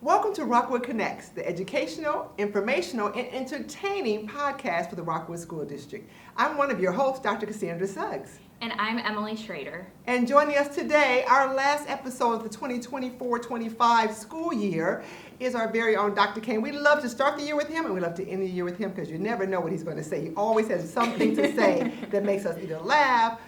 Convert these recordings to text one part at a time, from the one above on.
Welcome to Rockwood Connects, the educational, informational, and entertaining podcast for the Rockwood School District. I'm one of your hosts, Dr. Cassandra Suggs. And I'm Emily Schrader. And joining us today, our last episode of the 2024-25 school year is our very own Dr. Cain. We love to start the year with him, and we love to end the year with him because you never know what he's going to say. He always has something to say that makes us either laugh,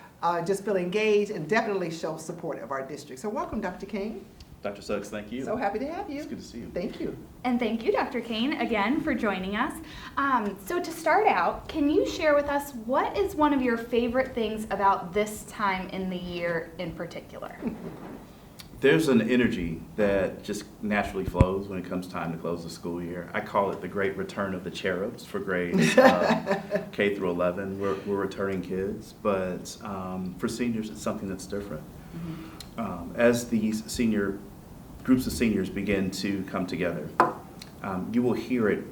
just feel engaged, and definitely show support of our district. So welcome, Dr. Cain. Dr. Suggs, thank you. So happy to have you. It's good to see you. Thank you. And thank you, Dr. Cain, again for joining us. So to start out, can you share with us what is one of your favorite things about this time in the year in particular? There's an energy that just naturally flows when it comes time to close the school year. I call it the great return of the cherubs for grades K through 11. We're returning kids, but for seniors, it's something that's different. As these groups of seniors begin to come together, you will hear it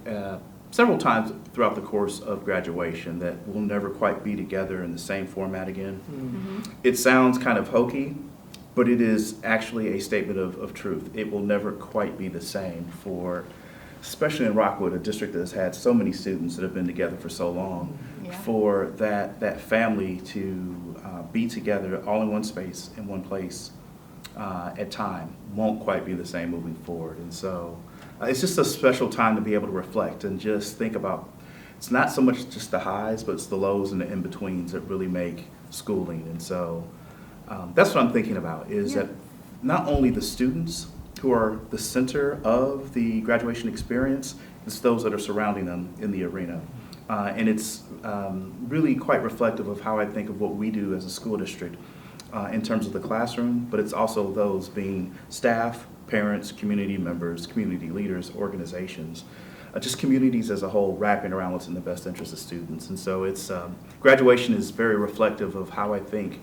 several times throughout the course of graduation that we'll never quite be together in the same format again. It sounds kind of hokey, but it is actually a statement of truth. It will never quite be the same for, especially in Rockwood, a district that has had so many students that have been together for so long, for that family to be together all in one space, in one place, at time won't quite be the same moving forward. And so it's just a special time to be able to reflect and just think about, it's not so much just the highs, but it's the lows and the in-betweens that really make schooling. And so that's what I'm thinking about, is that not only the students who are the center of the graduation experience, it's those that are surrounding them in the arena. And it's really quite reflective of how I think of what we do as a school district in terms of the classroom, but it's also those being staff, parents, community members, community leaders, organizations, just communities as a whole wrapping around what's in the best interest of students. And so it's graduation is very reflective of how I think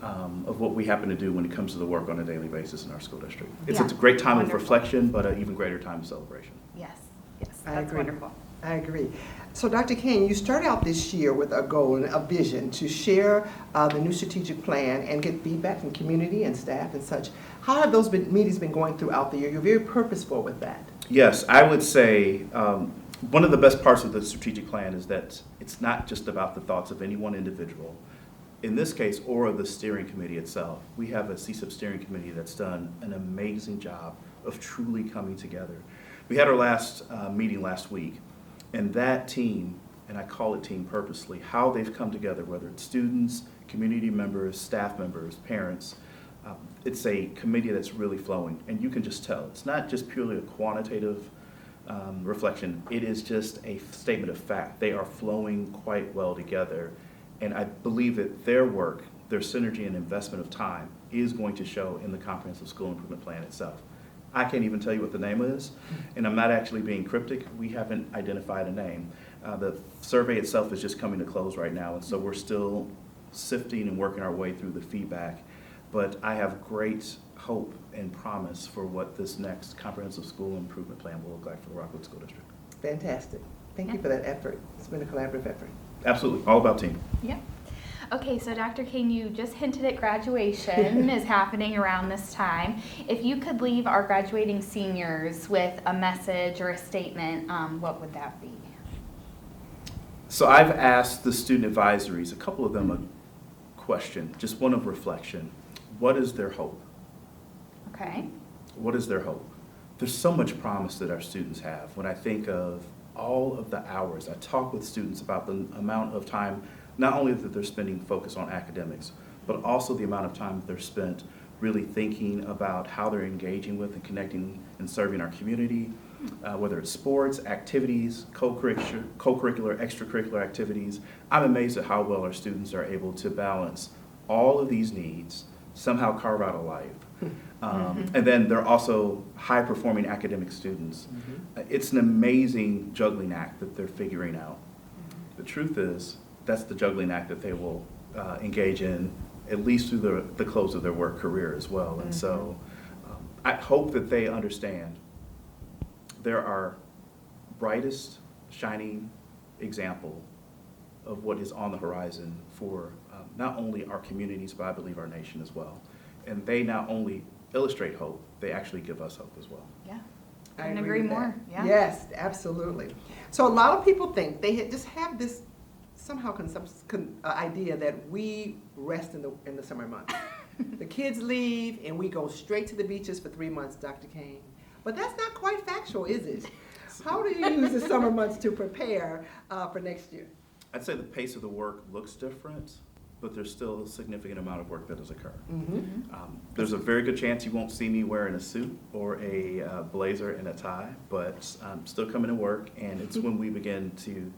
of what we happen to do when it comes to the work on a daily basis in our school district. It's a great time of reflection, but an even greater time of celebration. Yes, that's I agree. Wonderful. I agree. So Dr. Cain, you started out this year with a goal and a vision to share the new strategic plan and get feedback from community and staff and such. How have those meetings been going throughout the year? You're very purposeful with that. Yes, I would say one of the best parts of the strategic plan is that it's not just about the thoughts of any one individual. In this case, or of the steering committee itself. We have a CSIP steering committee that's done an amazing job of truly coming together. We had our last meeting last week, and that team, and I call it team purposely, how they've come together, whether it's students, community members, staff members, parents, it's a committee that's really flowing, and you can just tell. It's not just purely a quantitative reflection, it is just a statement of fact. They are flowing quite well together, and I believe that their work, their synergy and investment of time is going to show in the Comprehensive School Improvement Plan itself. I can't even tell you what the name is, and I'm not actually being cryptic. We haven't identified a name. The survey itself is just coming to close right now, and so we're still sifting and working our way through the feedback. But I have great hope and promise for what this next Comprehensive School Improvement Plan will look like for the Rockwood School District. Fantastic. Thank you for that effort. It's been a collaborative effort. Absolutely, all about team. Yeah. Okay, so Dr. Cain, you just hinted at graduation is happening around this time. If you could leave our graduating seniors with a message or a statement, what would that be? So I've asked the student advisories, a couple of them a question, just one of reflection. What is their hope? Okay. What is their hope? There's so much promise that our students have. When I think of all of the hours, I talk with students about the amount of time, not only that they're spending focus on academics, but also the amount of time that they're spent really thinking about how they're engaging with and connecting and serving our community, whether it's sports, activities, co-curricular, extracurricular activities. I'm amazed at how well our students are able to balance all of these needs, somehow carve out a life. And then they're also high-performing academic students. It's an amazing juggling act that they're figuring out. The truth is, that's the juggling act that they will engage in at least through the close of their work career as well. And so I hope that they understand there are brightest, shining example of what is on the horizon for not only our communities, but I believe our nation as well. And they not only illustrate hope, they actually give us hope as well. Yeah. I Couldn't agree with that. more, yeah. Yes, absolutely. So a lot of people think they just have this somehow idea that we rest in the summer months. The kids leave and we go straight to the beaches for 3 months, Dr. Cain. But that's not quite factual, is it? How do you use the summer months to prepare for next year? I'd say the pace of the work looks different, but there's still a significant amount of work that does occur. There's a very good chance you won't see me wearing a suit or a blazer and a tie, but I'm still coming to work, and it's when we begin to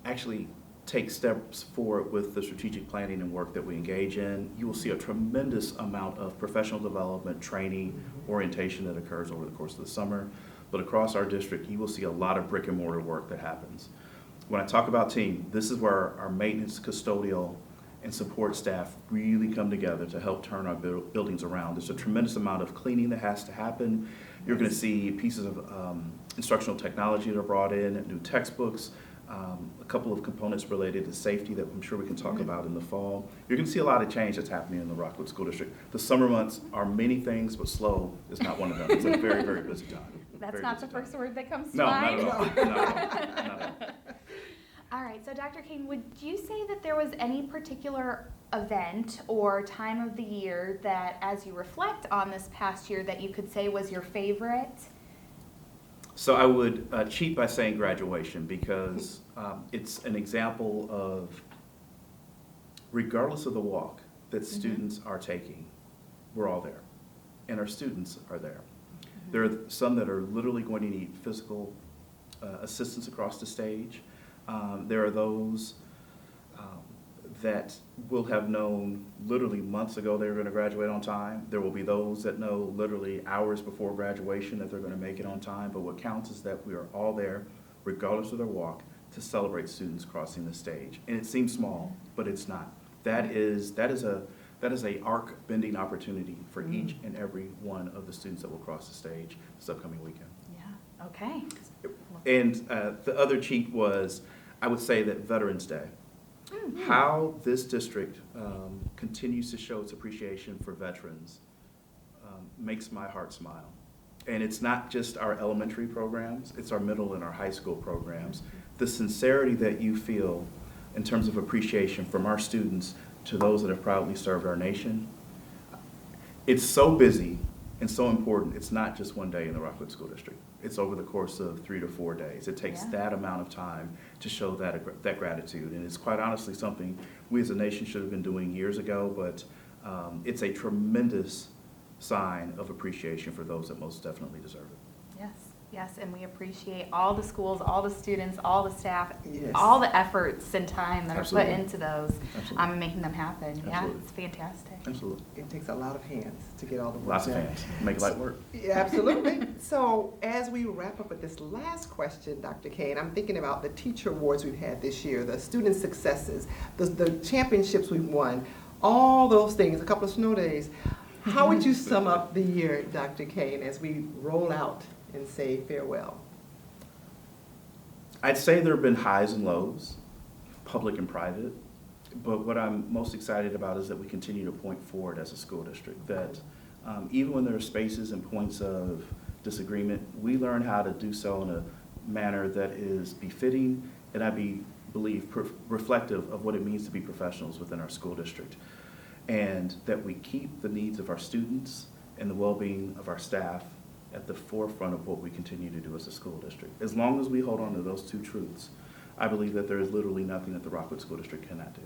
actually take steps forward with the strategic planning and work that we engage in. You will see a tremendous amount of professional development, training, orientation that occurs over the course of the summer. But across our district, you will see a lot of brick and mortar work that happens. When I talk about team, this is where our maintenance, custodial, and support staff really come together to help turn our buildings around. There's a tremendous amount of cleaning that has to happen. You're going to see pieces of instructional technology that are brought in, new textbooks, a couple of components related to safety that I'm sure we can talk about in the fall. You're going to see a lot of change that's happening in the Rockwood School District. The summer months are many things, but slow is not one of them. It's a very, very busy time. That's not the first word that comes to No, mind. not at all. Not at all. All right, so Dr. Cain, would you say that there was any particular event or time of the year that, as you reflect on this past year, that you could say was your favorite? So I would cheat by saying graduation, because it's an example of, regardless of the walk that students are taking, we're all there, and our students are there. There are some that are literally going to need physical assistance across the stage. There are those that will have known literally months ago they were going to graduate on time. There will be those that know literally hours before graduation that they're going to make it on time. But what counts is that we are all there, regardless of their walk, to celebrate students crossing the stage. And it seems small, but it's not. That is a arc-bending opportunity for each and every one of the students that will cross the stage this upcoming weekend. Yeah, okay. And the other cheat was, I would say, that Veterans Day. How this district continues to show its appreciation for veterans makes my heart smile. And it's not just our elementary programs, it's our middle and our high school programs. The sincerity that you feel in terms of appreciation from our students to those that have proudly served our nation, it's so busy and so important. It's not just one day in the Rockwood School District. It's over the course of 3 to 4 days. It takes that amount of time to show that gratitude. And it's quite honestly something we as a nation should have been doing years ago, but it's a tremendous sign of appreciation for those that most definitely deserve it. Yes, yes, and we appreciate all the schools, all the students, all the staff, Yes. all the efforts and time that Absolutely. are put into those, Absolutely. and making them happen. Yeah, Absolutely. it's fantastic. Absolutely. It takes a lot of hands to get all the work Lots of done. hands. Make light work. Yeah, absolutely. So as we wrap up with this last question, Dr. Cain, I'm thinking about the teacher awards we've had this year, the student successes, the championships we've won, all those things, a couple of snow days. How would you sum up the year, Dr. Cain, as we roll out and say farewell? I'd say there have been highs and lows, public and private, but what I'm most excited about is that we continue to point forward as a school district, that even when there are spaces and points of disagreement, we learn how to do so in a manner that is befitting and I believe reflective of what it means to be professionals within our school district, and that we keep the needs of our students and the well-being of our staff at the forefront of what we continue to do as a school district. As long as we hold on to those two truths, I believe that there is literally nothing that the Rockwood School District cannot do.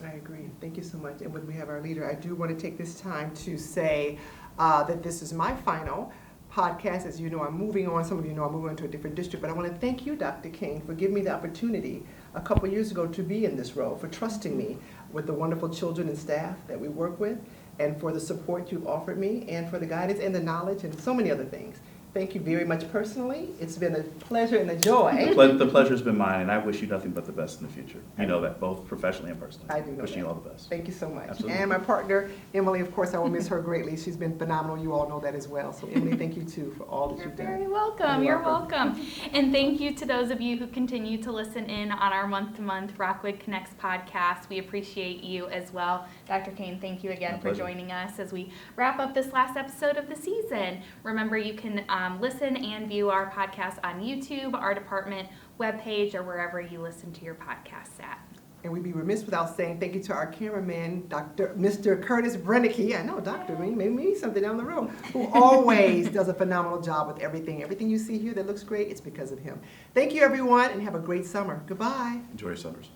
I agree. Thank you so much. And when we have our leader, I do want to take this time to say that this is my final podcast. As you know, I'm moving on. Some of you know I'm moving on to a different district. But I want to thank you, Dr. Cain, for giving me the opportunity a couple of years ago to be in this role, for trusting me with the wonderful children and staff that we work with, and for the support you've offered me, and for the guidance and the knowledge and so many other things. Thank you very much personally. It's been a pleasure and a joy. The pleasure's been mine, and I wish you nothing but the best in the future. You know that, both professionally and personally. I do know Wishing that. you all the best. Thank you so much. Absolutely. And my partner, Emily, of course, I will miss her greatly. She's been phenomenal. You all know that as well. So, Emily, thank you, too, for all that You're you've done. very welcome. You're welcome. And thank you to those of you who continue to listen in on our month-to-month Rockwood Connects podcast. We appreciate you as well. Dr. Cain, thank you again My for pleasure. joining us as we wrap up this last episode of the season. Remember, you can listen and view our podcast on YouTube, our department webpage, or wherever you listen to your podcasts at. And we'd be remiss without saying thank you to our cameraman, Mr. Curtis Brennicky. I know, Doctor, maybe me something down the road, who always does a phenomenal job with everything. Everything you see here that looks great, it's because of him. Thank you, everyone, and have a great summer. Goodbye. Enjoy your summers.